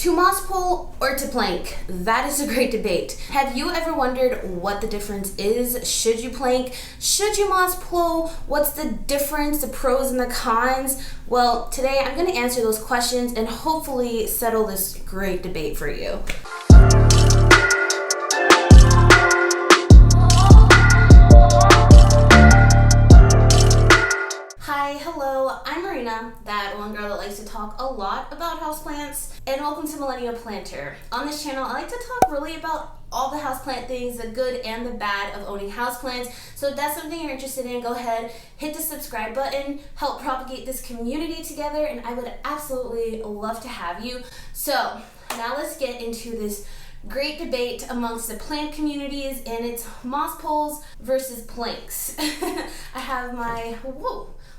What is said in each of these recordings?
To moss pull or to plank? That is a great debate. Have you ever wondered what the difference is? Should you plank? Should you moss pull? What's the difference, the pros and the cons? Well, today I'm going to answer those questions and hopefully settle this great debate for you. Hi, hello, I'm Marina, that one girl that likes to talk a lot about houseplants, and welcome to Millennial Planter. On this channel, I like to talk really about all the houseplant things, the good and the bad of owning houseplants. So if that's something you're interested in, go ahead, hit the subscribe button, help propagate this community together, and I would absolutely love to have you. So now let's get into this great debate amongst the plant communities, and it's moss pulls versus planks. I have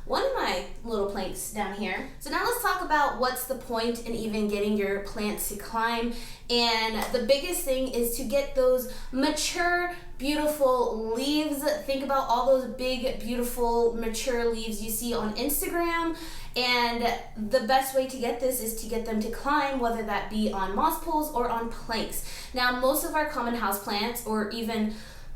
one of my little planks down here. So now let's talk about what's the point in even getting your plants to climb. And the biggest thing is to get those mature, beautiful leaves. Think about all those big, beautiful, mature leaves you see on Instagram. And the best way to get this is to get them to climb, whether that be on moss pulls or on planks. Now, most of our common houseplants, or even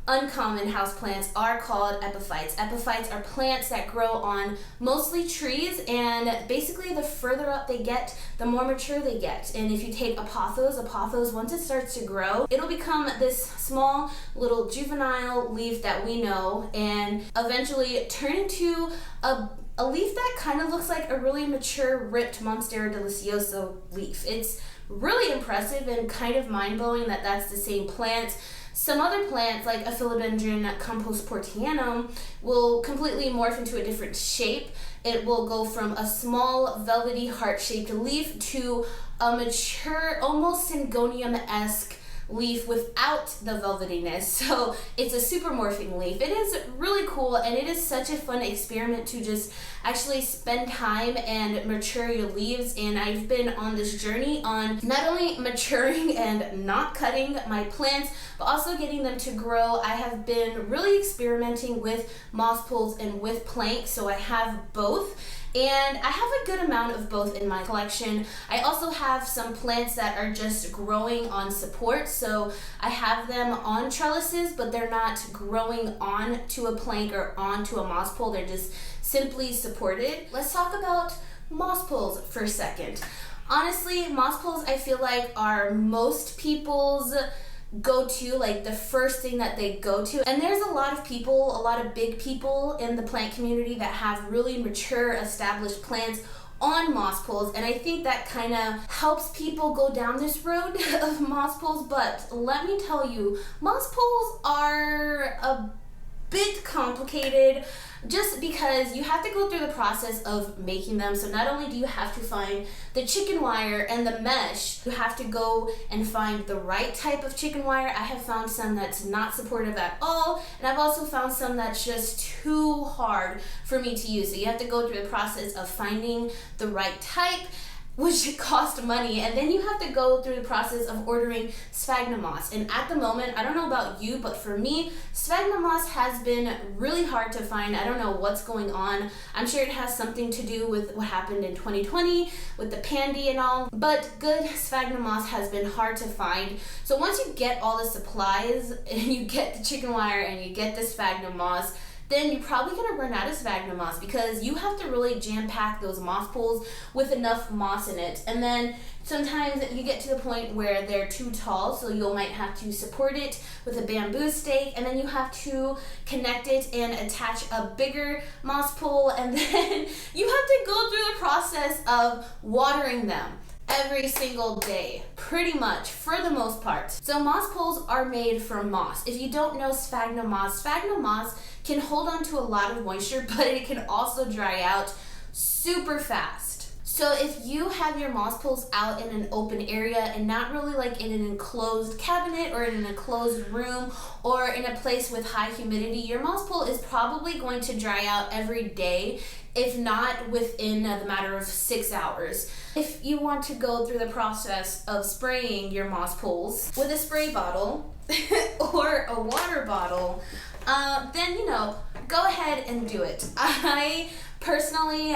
uncommon houseplants, are called epiphytes. Epiphytes are plants that grow on mostly trees, and basically the further up they get, the more mature they get. And if you take apothos, once it starts to grow, it'll become this small little juvenile leaf that we know, and eventually turn into a leaf that kind of looks like a really mature, ripped Monstera delicioso leaf. It's really impressive and kind of mind-blowing that that's the same plant. Some other plants, like a philodendron composportianum, will completely morph into a different shape. It will go from a small, velvety, heart-shaped leaf to a mature, almost syngonium-esque leaf without the velvetyness. So it's a super morphing leaf. It is really cool, and it is such a fun experiment to just actually spend time and mature your leaves. And I've been on this journey on not only maturing and not cutting my plants, but also getting them to grow. I have been really experimenting with moss pulls and with planks, so I have both. And I have a good amount of both in my collection. I also have some plants that are just growing on support. So I have them on trellises, but they're not growing onto a plank or onto a moss pull. They're just simply supported. Let's talk about moss pulls for a second. Honestly, moss pulls I feel like are most people's go-to, like the first thing that they go to. And there's a lot of people, a lot of big people in the plant community that have really mature, established plants on moss pulls, and I think that kind of helps people go down this road of moss pulls. But let me tell you, moss pulls are a bit complicated just because you have to go through the process of making them. So not only do you have to find the chicken wire and the mesh, you have to go and find the right type of chicken wire. I have found some that's not supportive at all, and I've also found some that's just too hard for me to use. So you have to go through the process of finding the right type, which cost money, and then you have to go through the process of ordering sphagnum moss. And at the moment, I don't know about you, but for me, sphagnum moss has been really hard to find. I don't know what's going on. I'm sure it has something to do with what happened in 2020 with the pandy and all, but good sphagnum moss has been hard to find. So once you get all the supplies and you get the chicken wire and you get the sphagnum moss, then you're probably going to run out of sphagnum moss, because you have to really jam-pack those moss pulls with enough moss in it. And then sometimes you get to the point where they're too tall, so you might have to support it with a bamboo stake, and then you have to connect it and attach a bigger moss pull, and then you have to go through the process of watering them every single day, pretty much, for the most part. So moss pulls are made from moss. If you don't know sphagnum moss can hold on to a lot of moisture, but it can also dry out super fast. So if you have your moss pulls out in an open area and not really like in an enclosed cabinet or in an enclosed room or in a place with high humidity, your moss pull is probably going to dry out every day, if not within the matter of 6 hours. If you want to go through the process of spraying your moss pulls with a spray bottle or a water bottle, then, go ahead and do it. I personally,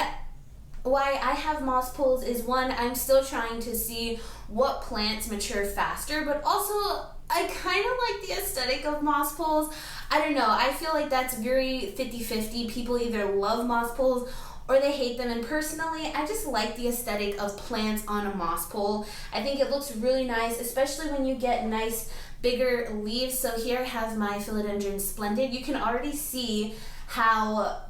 why I have moss pulls is, one, I'm still trying to see what plants mature faster, but also I kind of like the aesthetic of moss poles. I don't know, I feel like that's very 50-50. People either love moss poles or they hate them, and personally, I just like the aesthetic of plants on a moss pole. I think it looks really nice, especially when you get nice bigger leaves. So here I have my Philodendron Splendid. You can already see how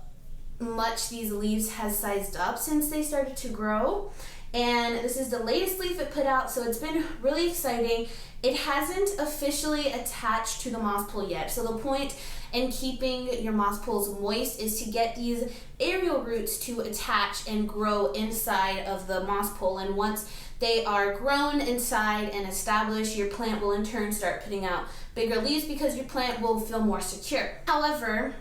much these leaves has sized up since they started to grow. And this is the latest leaf it put out, so it's been really exciting. It hasn't officially attached to the moss pole yet. So the point in keeping your moss poles moist is to get these aerial roots to attach and grow inside of the moss pole. And once they are grown inside and established, your plant will in turn start putting out bigger leaves because your plant will feel more secure. However,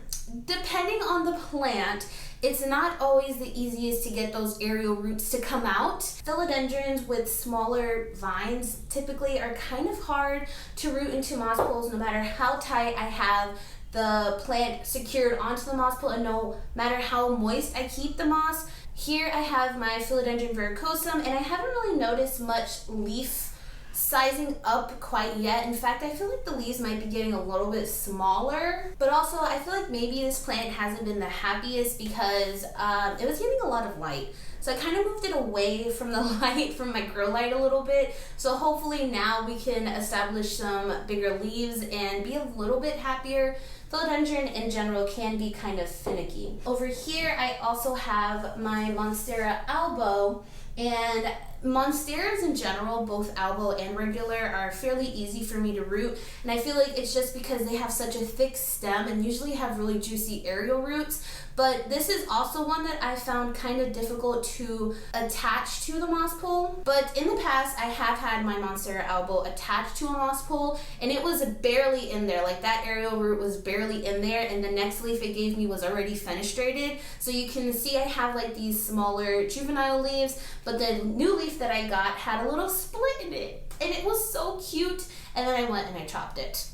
depending on the plant, it's not always the easiest to get those aerial roots to come out. Philodendrons with smaller vines typically are kind of hard to root into moss poles no matter how tight I have the plant secured onto the moss pole and no matter how moist I keep the moss. Here I have my Philodendron verrucosum, and I haven't really noticed much leaf sizing up quite yet. In fact, I feel like the leaves might be getting a little bit smaller, but also I feel like maybe this plant hasn't been the happiest because it was getting a lot of light. So I kind of moved it away from the light, from my grow light a little bit. So hopefully now we can establish some bigger leaves and be a little bit happier. Philodendron in general can be kind of finicky. Over here I also have my Monstera albo, and Monsteras in general, both albo and regular, are fairly easy for me to root, and I feel like it's just because they have such a thick stem and usually have really juicy aerial roots. But this is also one that I found kind of difficult to attach to the moss pole. But in the past, I have had my Monstera albo attached to a moss pole, and it was barely in there. Like that aerial root was barely in there, and the next leaf it gave me was already fenestrated. So you can see I have like these smaller juvenile leaves, but the new leaf that I got had a little split in it, and it was so cute. And then I went and I chopped it.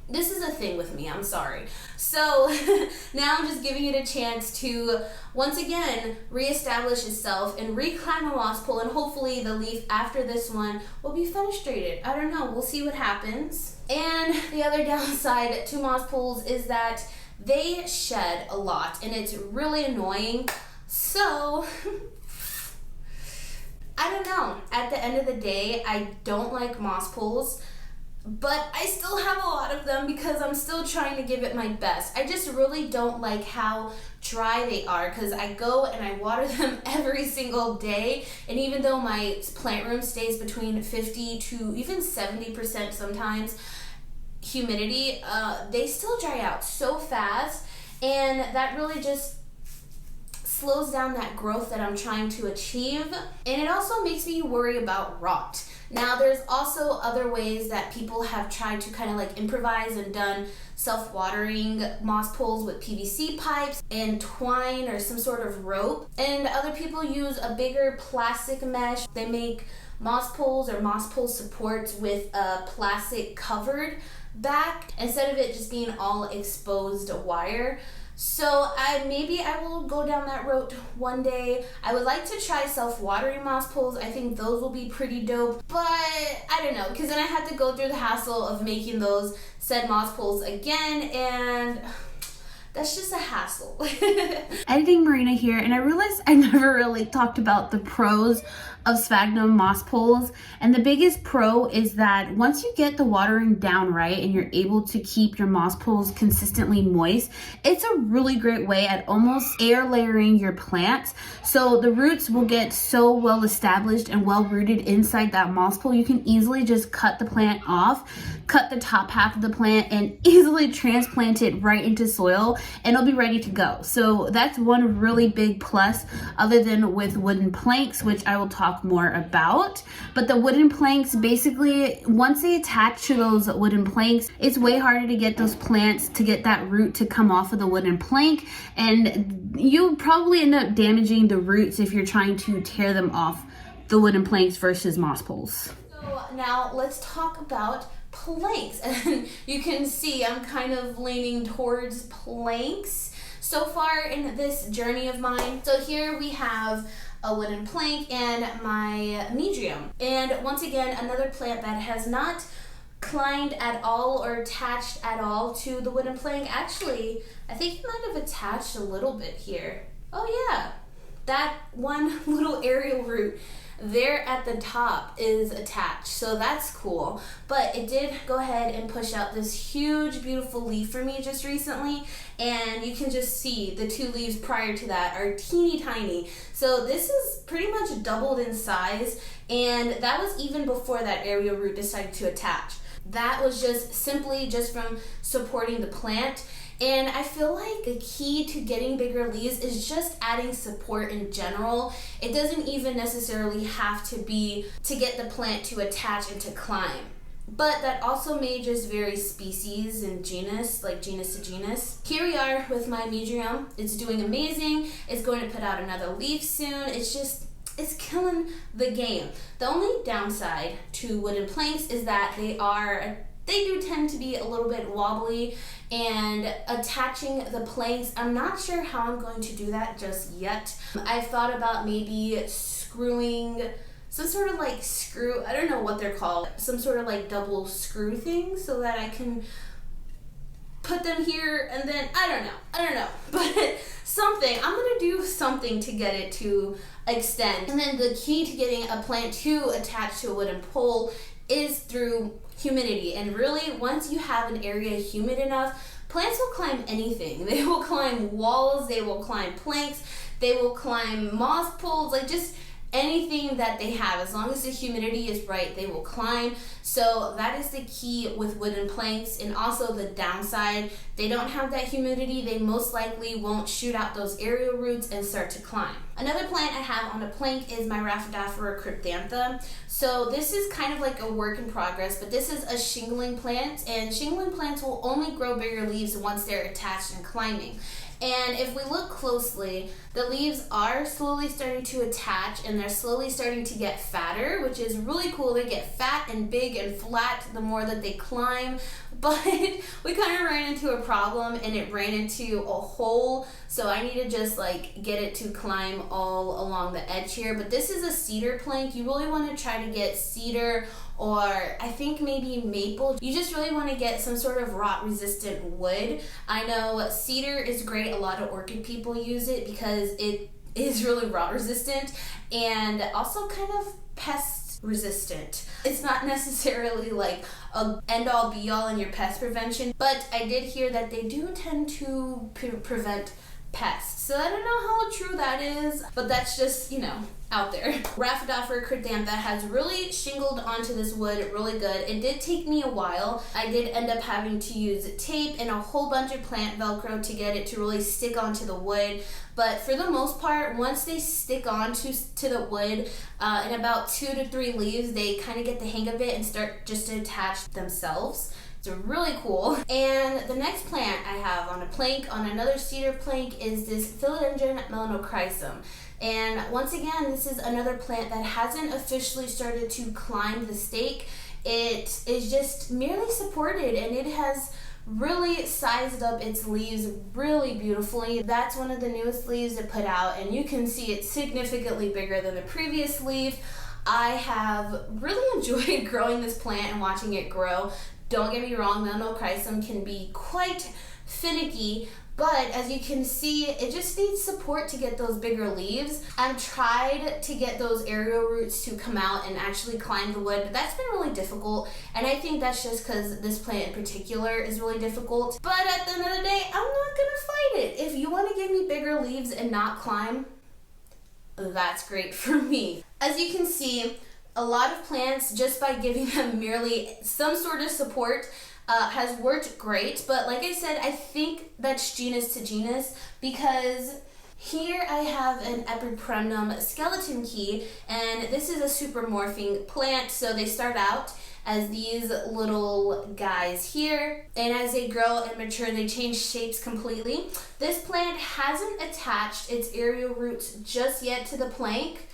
This is a thing with me, I'm sorry. So now I'm just giving it a chance to once again reestablish itself and reclimb a moss pole, and hopefully the leaf after this one will be fenestrated. I don't know, we'll see what happens. And the other downside to moss poles is that they shed a lot, and it's really annoying. So I don't know, at the end of the day, I don't like moss poles, but I still have a lot of them because I'm still trying to give it my best. I just really don't like how dry they are because I go and I water them every single day, and even though my plant room stays between 50 to even 70% sometimes humidity, they still dry out so fast, and that really just slows down that growth that I'm trying to achieve. And it also makes me worry about rot. Now there's also other ways that people have tried to kind of like improvise and done self-watering moss poles with PVC pipes and twine or some sort of rope. And other people use a bigger plastic mesh. They make moss poles or moss pole supports with a plastic covered back instead of it just being all exposed wire. So maybe I will go down that road one day. I would like to try self-watering moss poles. I think those will be pretty dope, but I don't know, because then I have to go through the hassle of making those said moss poles again, and that's just a hassle. Editing Marina here, and I realized I never really talked about the pros of sphagnum moss poles. And the biggest pro is that once you get the watering down right and you're able to keep your moss poles consistently moist, it's a really great way at almost air layering your plants. So the roots will get so well established and well rooted inside that moss pole, you can easily just cut the plant off, cut the top half of the plant, and easily transplant it right into soil, and it'll be ready to go. So that's one really big plus, other than with wooden planks, which I will talk more about. But the wooden planks, basically once they attach to those wooden planks, it's way harder to get those plants to get that root to come off of the wooden plank, and you'll probably end up damaging the roots if you're trying to tear them off the wooden planks versus moss poles. So now let's talk about planks. And you can see I'm kind of leaning towards planks so far in this journey of mine. So here we have a wooden plank, and my medium. And once again, another plant that has not climbed at all or attached at all to the wooden plank. Actually, I think it might have attached a little bit here. Oh yeah, that one little aerial root there at the top is attached, so that's cool. But it did go ahead and push out this huge beautiful leaf for me just recently, and you can just see the 2 leaves prior to that are teeny tiny. So this is pretty much doubled in size, and that was even before that aerial root decided to attach. That was just simply just from supporting the plant. And I feel like the key to getting bigger leaves is just adding support in general. It doesn't even necessarily have to be to get the plant to attach and to climb. But that also may just vary species and genus, like genus to genus. Here we are with my medium. It's doing amazing. It's going to put out another leaf soon. It's killing the game. The only downside to wooden planks is that they do tend to be a little bit wobbly, and attaching the planks, I'm not sure how I'm going to do that just yet. I've thought about maybe screwing some sort of like screw, I don't know what they're called, some sort of like double screw thing so that I can put them here, and then I don't know, but something, I'm gonna do something to get it to extend. And then the key to getting a plant to attach to a wooden pole is through humidity. And really, once you have an area humid enough, plants will climb anything. They will climb walls, they will climb planks, they will climb moss poles, like just anything that they have. As long as the humidity is right, they will climb. So that is the key with wooden planks. And also the downside, they don't have that humidity, they most likely won't shoot out those aerial roots and start to climb. Another plant I have on a plank is my Rhaphidophora cryptantha. So this is kind of like a work in progress, but this is a shingling plant, and shingling plants will only grow bigger leaves once they're attached and climbing. And if we look closely, the leaves are slowly starting to attach, and they're slowly starting to get fatter, which is really cool. They get fat and big and flat the more that they climb. But we kind of ran into a problem, and it ran into a hole, so I need to just like get it to climb all along the edge here. But this is a cedar plank. You really want to try to get cedar, or I think maybe maple. You just really want to get some sort of rot resistant wood. I know cedar is great. A lot of orchid people use it because it is really rot resistant and also kind of pest resistant. It's not necessarily like a end all be all in your pest prevention, but I did hear that they do tend to prevent pests. So I don't know how true that is, but that's just, out there. Rhaphidophora cryptantha has really shingled onto this wood really good. It did take me a while. I did end up having to use tape and a whole bunch of plant velcro to get it to really stick onto the wood. But for the most part, once they stick onto the wood, in about 2 to 3 leaves, they kind of get the hang of it and start just to attach themselves. It's really cool. And the next plant I have on a plank, on another cedar plank, is this Philodendron melanochrysum. And once again, this is another plant that hasn't officially started to climb the stake. It is just merely supported, and it has really sized up its leaves really beautifully. That's one of the newest leaves it put out, and you can see it's significantly bigger than the previous leaf. I have really enjoyed growing this plant and watching it grow. Don't get me wrong, melanochrysum can be quite finicky, but as you can see, it just needs support to get those bigger leaves. I've tried to get those aerial roots to come out and actually climb the wood, but that's been really difficult, and I think that's just because this plant in particular is really difficult. But at the end of the day, I'm not gonna fight it. If you want to give me bigger leaves and not climb, that's great for me. As you can see, a lot of plants, just by giving them merely some sort of support, has worked great. But like I said, I think that's genus to genus, because here I have an Epipremnum skeleton key, and this is a supermorphing plant. So they start out as these little guys here, and as they grow and mature, they change shapes completely. This plant hasn't attached its aerial roots just yet to the plank.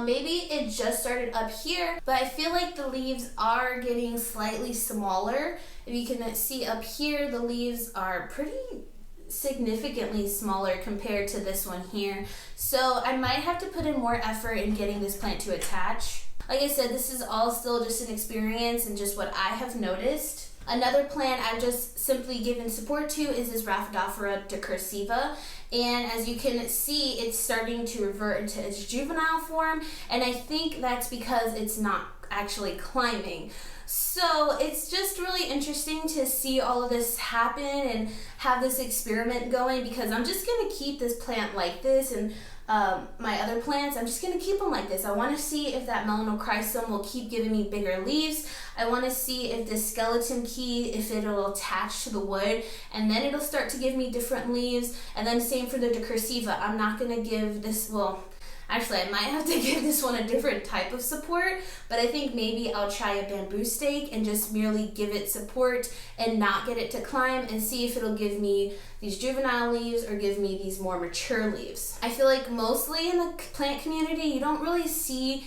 Maybe it just started up here, but I feel like the leaves are getting slightly smaller. If you can see up here, the leaves are pretty significantly smaller compared to this one here. So I might have to put in more effort in getting this plant to attach. Like I said, this is all still just an experience and just what I have noticed. Another plant I've just simply given support to is this Rhaphidophora decursiva. And as you can see, it's starting to revert into its juvenile form. And I think that's because it's not actually climbing. So it's just really interesting to see all of this happen and have this experiment going, because I'm just going to keep this plant like this, and my other plants, I'm just going to keep them like this. I want to see if that melanochrysum will keep giving me bigger leaves. I want to see if this skeleton key, if it'll attach to the wood, and then it'll start to give me different leaves. And then same for the decursiva. I'm not going to give this, well, actually, I might have to give this one a different type of support, but I think maybe I'll try a bamboo stake and just merely give it support and not get it to climb, and see if it'll give me these juvenile leaves or give me these more mature leaves. I feel like mostly in the plant community, you don't really see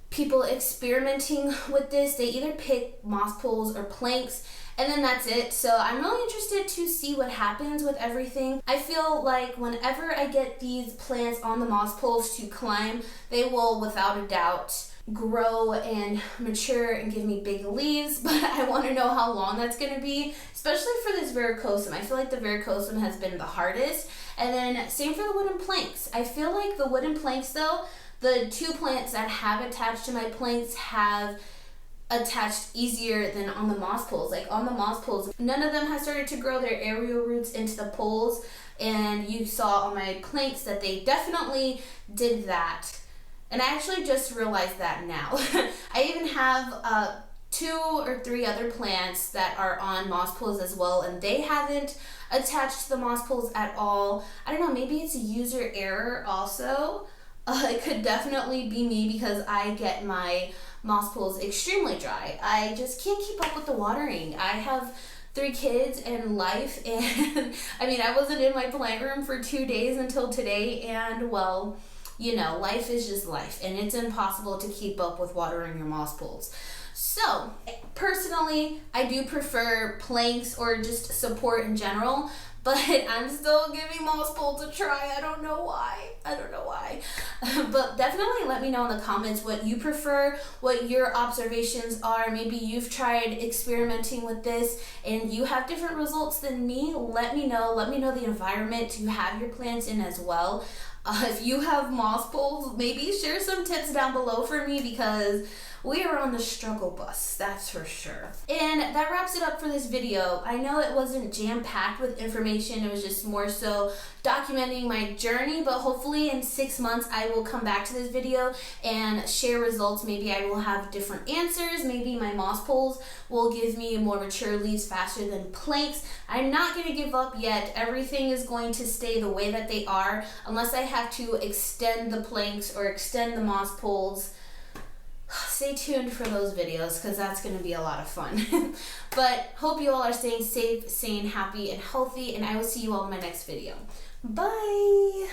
people experimenting with this. They either pick moss poles or planks, and then that's it. So I'm really interested to see what happens with everything. I feel like whenever I get these plants on the moss poles to climb, they will without a doubt grow and mature and give me big leaves, but I want to know how long that's going to be, especially for this verrucosum. I feel like the verrucosum has been the hardest. And then same for the wooden planks. I feel like the wooden planks though, the two plants that have attached to my planks have attached easier than on the moss poles. Like on the moss poles, none of them has started to grow their aerial roots into the poles, and you saw on my planks that they definitely did that. And I actually just realized that now. I even have 2 or 3 other plants that are on moss poles as well, and they haven't attached to the moss poles at all. I don't know, maybe it's a user error also. It could definitely be me, because I get my moss pools extremely dry. I just can't keep up with the watering. I have 3 kids and life, and I mean, I wasn't in my plant room for 2 days until today, and well, you know, life is just life, and it's impossible to keep up with watering your moss pools. So, personally, I do prefer planks or just support in general, but I'm still giving moss poles a try. I don't know why. But definitely let me know in the comments what you prefer, what your observations are. Maybe you've tried experimenting with this and you have different results than me. Let me know. Let me know the environment you have your plants in as well. If you have moss poles, maybe share some tips down below for me, because we are on the struggle bus, that's for sure. And that wraps it up for this video. I know it wasn't jam-packed with information, it was just more so documenting my journey, but hopefully in 6 months I will come back to this video and share results. Maybe I will have different answers, maybe my moss poles will give me more mature leaves faster than planks. I'm not going to give up yet. Everything is going to stay the way that they are, unless I have to extend the planks or extend the moss poles. Stay tuned for those videos, because that's going to be a lot of fun. But hope you all are staying safe, sane, happy, and healthy, and I will see you all in my next video. Bye!